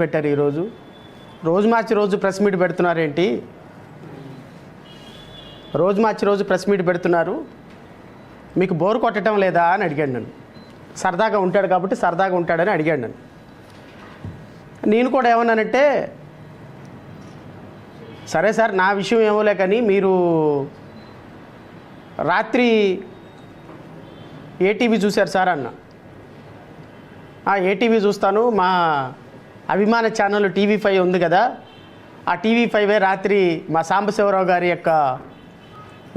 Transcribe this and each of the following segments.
పెట్టారు ఈరోజు రోజు మార్చి రోజు ప్రెస్ మీట్ పెడుతున్నారేంటి? రోజు మార్చి రోజు ప్రెస్ మీట్ పెడుతున్నారు, మీకు బోర్ కొట్టడం లేదా అని అడిగాడు నన్ను. సరదాగా ఉంటాడు కాబట్టి సరదాగా ఉంటాడని అడిగాడు నన్ను. నేను కూడా ఏమన్నానంటే, సరే సార్ నా విషయం ఏమోలే కానీ మీరు రాత్రి ఏటీవీ చూశారు సార్ అన్న. ఏటీవీ చూస్తాను, మా అభిమాన ఛానల్ TV5 ఉంది కదా, ఆ TV5 రాత్రి మా సాంబశివరావు గారి యొక్క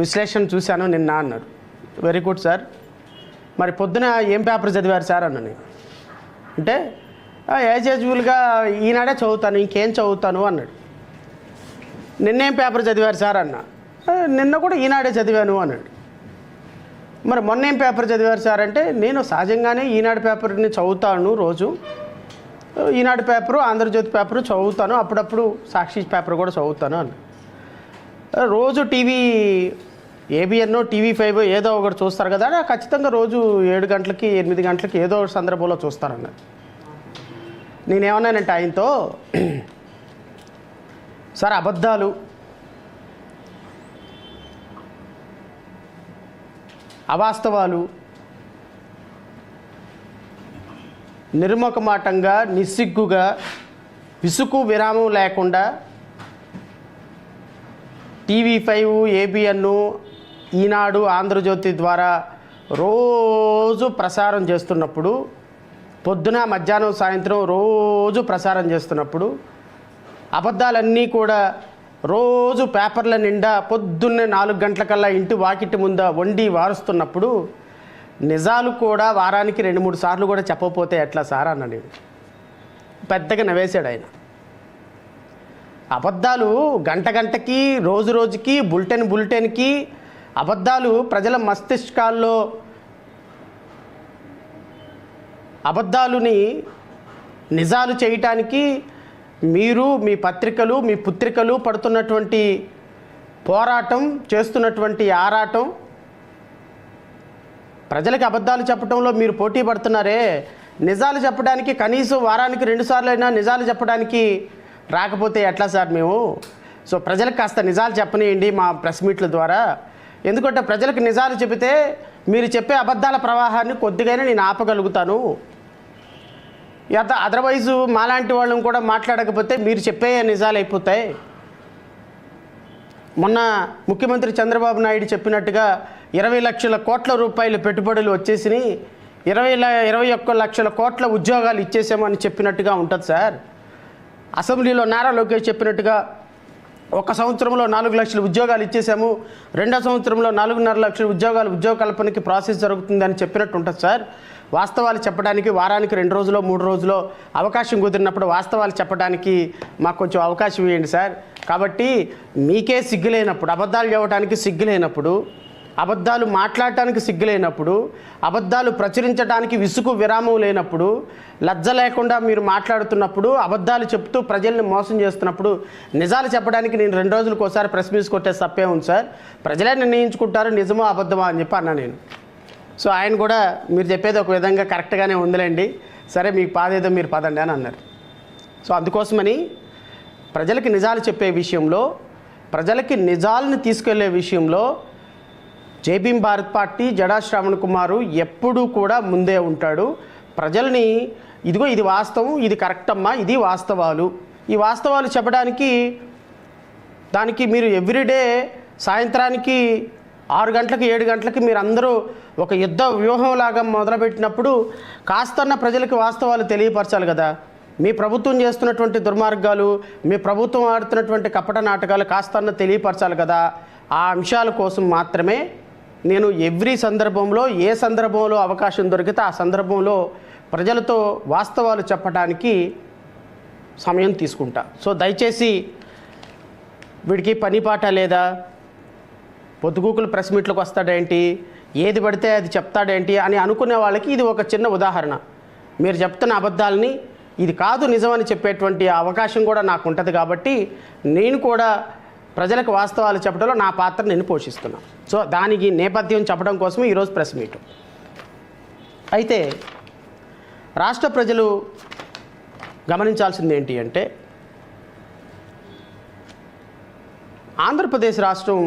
విశ్లేషణ చూశాను నిన్న అన్నారు. వెరీ గుడ్ సార్, మరి పొద్దున ఏం పేపర్ చదివారు సార్ అన్న. నేను అంటే యాజ్ యూజువల్గా ఈనాడే చదువుతాను, ఇంకేం చదువుతాను అన్నాడు. నిన్నేం పేపర్ చదివారు సార్ అన్న. నిన్న కూడా ఈనాడే చదివాను అన్నాడు. మరి మొన్నేం పేపర్ చదివారు సార్ అంటే, నేను సహజంగానే ఈనాడు పేపర్ని చదువుతాను రోజు. ఈనాడు పేపరు, ఆంధ్రజ్యోతి పేపరు చదువుతాను, అప్పుడప్పుడు సాక్షి పేపర్ కూడా చదువుతాను అన్న. రోజు ABN TV5 ఏదో ఒకటి చూస్తారు కదా, ఖచ్చితంగా రోజు 7 గంటలకి 8 గంటలకి ఏదో ఒక సందర్భంలో చూస్తారన్న. నేనేమన్నానంటే ఆయనతో, సార్ అబద్ధాలు, అవాస్తవాలు నిర్ముఖమాటంగా, నిస్సిగ్గుగా, విసుగు విరామం లేకుండా TV5, ABN, ఈనాడు, ఆంధ్రజ్యోతి ద్వారా రోజు ప్రసారం చేస్తున్నప్పుడు, పొద్దున మధ్యాహ్నం సాయంత్రం రోజు ప్రసారం చేస్తున్నప్పుడు, అబద్ధాలన్నీ కూడా రోజు పేపర్ల నిండా పొద్దున్నే 4 గంటలకల్లా ఇంటి వాకిటి ముందా వండి వారుస్తున్నప్పుడు, నిజాలు కూడా వారానికి 2-3 సార్లు కూడా చెప్పకపోతే ఎట్లా సార్ అన్న. నేను పెద్దగా నవ్వేశాడు ఆయన. అబద్ధాలు గంట గంటకి, రోజు రోజుకి, బులెటిన్కి అబద్ధాలు ప్రజల మస్తిష్కాల్లో అబద్ధాలుని నిజాలు చేయటానికి మీరు, మీ పత్రికలు, మీ పుత్రికలు పడుతున్నటువంటి పోరాటం, చేస్తున్నటువంటి ఆరాటం, ప్రజలకు అబద్ధాలు చెప్పడంలో మీరు పోటీ పడుతున్నారే, నిజాలు చెప్పడానికి కనీసం వారానికి 2 సార్లు అయినా నిజాలు చెప్పడానికి రాకపోతే ఎట్లా సార్ మేము? సో ప్రజలకు కాస్త నిజాలు చెప్పనియండి మా ప్రెస్ మీట్ల ద్వారా. ఎందుకంటే ప్రజలకు నిజాలు చెబితే మీరు చెప్పే అబద్ధాల ప్రవాహాన్ని కొద్దిగానే నేను ఆపగలుగుతాను. అదర్వైజు మాలాంటి వాళ్ళని కూడా మాట్లాడకపోతే మీరు చెప్పే నిజాలు అయిపోతాయి. మొన్న ముఖ్యమంత్రి చంద్రబాబు నాయుడు చెప్పినట్టుగా 20 లక్షల కోట్ల రూపాయల పెట్టుబడులు వచ్చేసినాయి, 21 లక్షల కోట్ల ఉద్యోగాలు ఇచ్చేసామని చెప్పినట్టుగా ఉంటుంది సార్. అసెంబ్లీలో నారా లోకేష్ చెప్పినట్టుగా 1 సంవత్సరంలో 4 లక్షల ఉద్యోగాలు ఇచ్చేసాము, 2వ సంవత్సరంలో 4.5 లక్షల ఉద్యోగ కల్పనకి ప్రాసెస్ జరుగుతుందని చెప్పినట్టు ఉంటుంది సార్. వాస్తవాలు చెప్పడానికి వారానికి 2 రోజులో 3 రోజులో అవకాశం కుదిరినప్పుడు వాస్తవాలు చెప్పడానికి మాకు కొంచెం అవకాశం ఇవ్వండి సార్. కాబట్టి మీకే సిగ్గులేనప్పుడు, అబద్ధాలు చెప్పడానికి సిగ్గులేనప్పుడు, అబద్ధాలు మాట్లాడటానికి సిగ్గులేనప్పుడు, అబద్ధాలు ప్రచురించడానికి విసుగు విరామం లేనప్పుడు, లజ్జ లేకుండా మీరు మాట్లాడుతున్నప్పుడు, అబద్ధాలు చెప్తూ ప్రజల్ని మోసం చేస్తున్నప్పుడు నిజాలు చెప్పడానికి నేను 2 రోజులకు ఒకసారి ప్రెస్ మీట్ కొట్టే తప్పే ఉంది సార్. ప్రజలే నిర్ణయించుకుంటారు నిజమో అబద్ధమా అని చెప్పి అన్నా నేను. సో ఆయన కూడా మీరు చెప్పేది ఒక విధంగా కరెక్ట్గానే ఉందిలేండి, సరే మీకు పాదేదో మీరు పదండి అని అన్నారు. సో అందుకోసమని ప్రజలకి నిజాలు చెప్పే విషయంలో, ప్రజలకి నిజాలను తీసుకెళ్లే విషయంలో జై భీమ్ భారత్ పార్టీ, జడా శ్రావణ్ కుమారు ఎప్పుడూ కూడా ముందే ఉంటాడు. ప్రజల్ని ఇదిగో ఇది వాస్తవం, ఇది కరెక్ట్ అమ్మా, ఇది వాస్తవాలు, ఈ వాస్తవాలు చెప్పడానికి దానికి మీరు ఎవ్రీడే సాయంత్రానికి 6 గంటలకి 7 గంటలకి మీరు అందరూ ఒక యుద్ధ వ్యూహంలాగా మొదలుపెట్టినప్పుడు కాస్తన్న ప్రజలకు వాస్తవాలు తెలియపరచాలి కదా. మీ ప్రభుత్వం చేస్తున్నటువంటి దుర్మార్గాలు, మీ ప్రభుత్వం ఆడుతున్నటువంటి కపట నాటకాలు కాస్తన్న తెలియపరచాలి కదా. ఆ అంశాల కోసం మాత్రమే నేను ఎవ్రీ సందర్భంలో, ఏ సందర్భంలో అవకాశం దొరికితే ఆ సందర్భంలో ప్రజలతో వాస్తవాలు చెప్పడానికి సమయం తీసుకుంటా. సో దయచేసి వీడికి పని పాట లేదా, పొద్దుగూకులు ప్రెస్ మీట్లకు వస్తాడేంటి, ఏది పడితే అది చెప్తాడేంటి అని అనుకునే వాళ్ళకి ఇది ఒక చిన్న ఉదాహరణ. మీరు చెప్తున్న అబద్ధాలని ఇది కాదు నిజమని చెప్పేటువంటి అవకాశం కూడా నాకు ఉంటుంది. కాబట్టి నేను కూడా ప్రజలకు వాస్తవాలు చెప్పడంలో నా పాత్ర నేను పోషిస్తున్నాను. సో దానికి నేపథ్యం చెప్పడం కోసమే ఈరోజు ప్రెస్ మీట్. అయితే రాష్ట్ర ప్రజలు గమనించాల్సింది ఏంటి అంటే ఆంధ్రప్రదేశ్ రాష్ట్రం